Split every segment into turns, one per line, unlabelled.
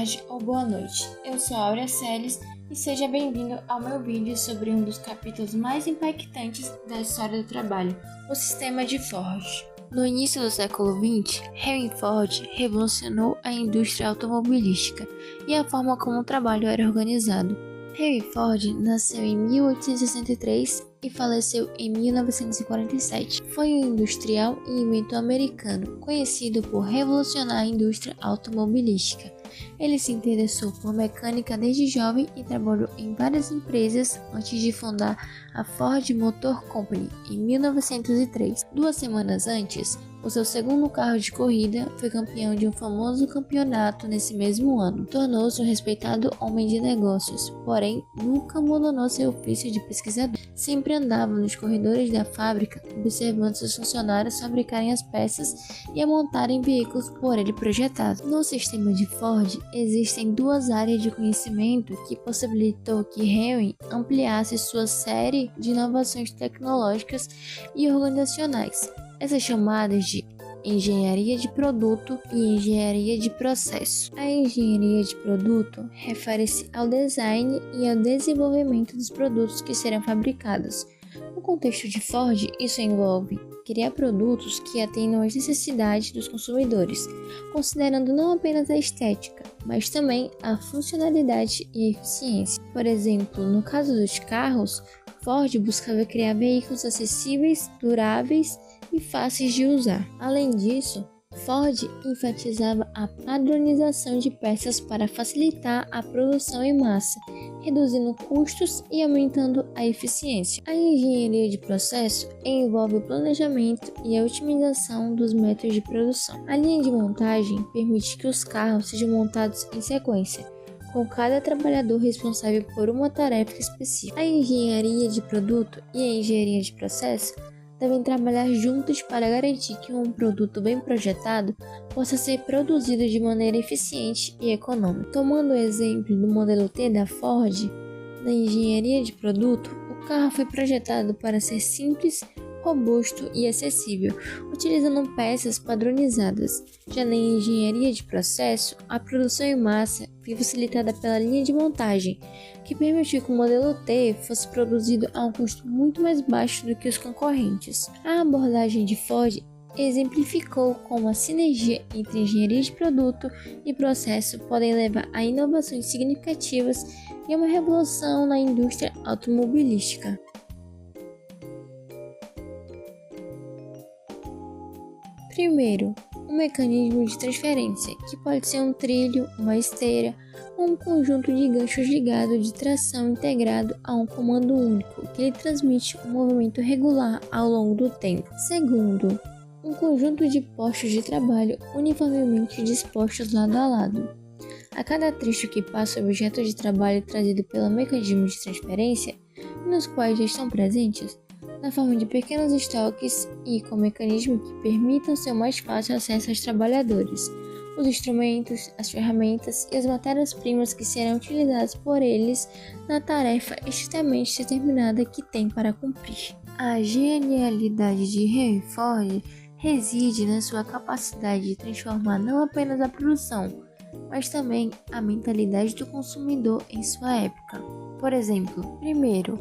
tarde ou boa noite. Eu sou Áurea Celes e seja bem-vindo ao meu vídeo sobre um dos capítulos mais impactantes da história do trabalho, o sistema de Ford. No início do século XX, Henry Ford revolucionou a indústria automobilística e a forma como o trabalho era organizado. Henry Ford nasceu em 1863 e faleceu em 1947. Foi um industrial e inventor americano, conhecido por revolucionar a indústria automobilística. Ele se interessou por mecânica desde jovem e trabalhou em várias empresas antes de fundar a Ford Motor Company em 1903. 2 semanas antes, o seu segundo carro de corrida foi campeão de um famoso campeonato nesse mesmo ano. Tornou-se um respeitado homem de negócios, porém nunca abandonou seu ofício de pesquisador. Sempre andava nos corredores da fábrica, observando seus funcionários fabricarem as peças e a montarem veículos por ele projetados. No sistema de Ford, existem 2 áreas de conhecimento que possibilitou que Henry ampliasse sua série de inovações tecnológicas e organizacionais. Essas chamadas de engenharia de produto e engenharia de processo. A engenharia de produto refere-se ao design e ao desenvolvimento dos produtos que serão fabricados. No contexto de Ford, isso envolve criar produtos que atendam às necessidades dos consumidores, considerando não apenas a estética, mas também a funcionalidade e a eficiência. Por exemplo, no caso dos carros, Ford buscava criar veículos acessíveis, duráveis e fáceis de usar. Além disso, Ford enfatizava a padronização de peças para facilitar a produção em massa, reduzindo custos e aumentando a eficiência. A engenharia de processo envolve o planejamento e a otimização dos métodos de produção. A linha de montagem permite que os carros sejam montados em sequência, com cada trabalhador responsável por uma tarefa específica. A engenharia de produto e a engenharia de processo devem trabalhar juntos para garantir que um produto bem projetado possa ser produzido de maneira eficiente e econômica. Tomando o exemplo do modelo T da Ford, na engenharia de produto, o carro foi projetado para ser simples, robusto e acessível, utilizando peças padronizadas. Já na engenharia de processo, a produção em massa foi facilitada pela linha de montagem, que permitiu que o modelo T fosse produzido a um custo muito mais baixo do que os concorrentes. A abordagem de Ford exemplificou como a sinergia entre engenharia de produto e processo podem levar a inovações significativas e a uma revolução na indústria automobilística. Primeiro, um mecanismo de transferência, que pode ser um trilho, uma esteira ou um conjunto de ganchos ligados de tração integrado a um comando único, que lhe transmite um movimento regular ao longo do tempo. Segundo, um conjunto de postos de trabalho uniformemente dispostos lado a lado. A cada trecho que passa o objeto de trabalho trazido pelo mecanismo de transferência, nos quais já estão presentes, na forma de pequenos estoques e com mecanismos que permitam seu mais fácil acesso aos trabalhadores, os instrumentos, as ferramentas e as matérias-primas que serão utilizadas por eles na tarefa estritamente determinada que têm para cumprir. A genialidade de Henry Ford reside na sua capacidade de transformar não apenas a produção, mas também a mentalidade do consumidor em sua época. Por exemplo, primeiro,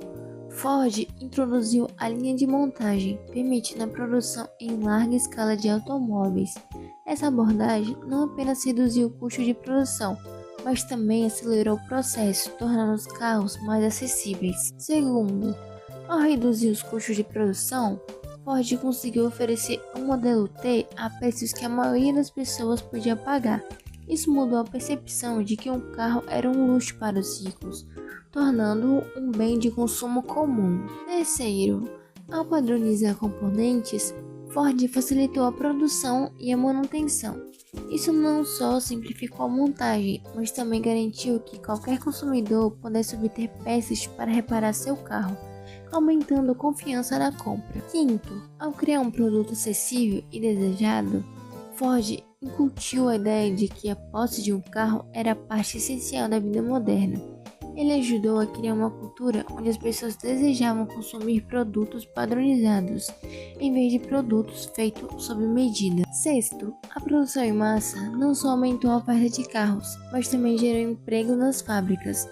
Ford introduziu a linha de montagem, permitindo a produção em larga escala de automóveis. Essa abordagem não apenas reduziu o custo de produção, mas também acelerou o processo, tornando os carros mais acessíveis. Segundo, ao reduzir os custos de produção, Ford conseguiu oferecer um modelo T a preços que a maioria das pessoas podia pagar. Isso mudou a percepção de que um carro era um luxo para os ricos, tornando-o um bem de consumo comum. Terceiro, ao padronizar componentes, Ford facilitou a produção e a manutenção. Isso não só simplificou a montagem, mas também garantiu que qualquer consumidor pudesse obter peças para reparar seu carro, aumentando a confiança na compra. Quinto, ao criar um produto acessível e desejado, Ford incutiu a ideia de que a posse de um carro era parte essencial da vida moderna. Ele ajudou a criar uma cultura onde as pessoas desejavam consumir produtos padronizados, em vez de produtos feitos sob medida. Sexto, a produção em massa não só aumentou a oferta de carros, mas também gerou emprego nas fábricas.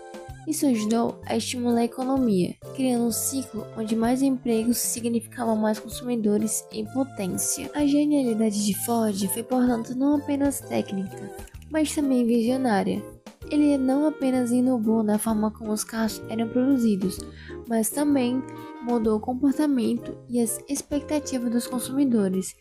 Isso ajudou a estimular a economia, criando um ciclo onde mais empregos significavam mais consumidores em potência. A genialidade de Ford foi, portanto, não apenas técnica, mas também visionária. Ele não apenas inovou na forma como os carros eram produzidos, mas também mudou o comportamento e as expectativas dos consumidores,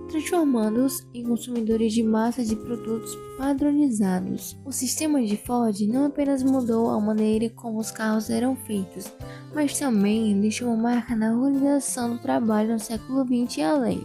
transformando-os em consumidores de massa de produtos padronizados. O sistema de Ford não apenas mudou a maneira como os carros eram feitos, mas também deixou uma marca na organização do trabalho no século XX e além.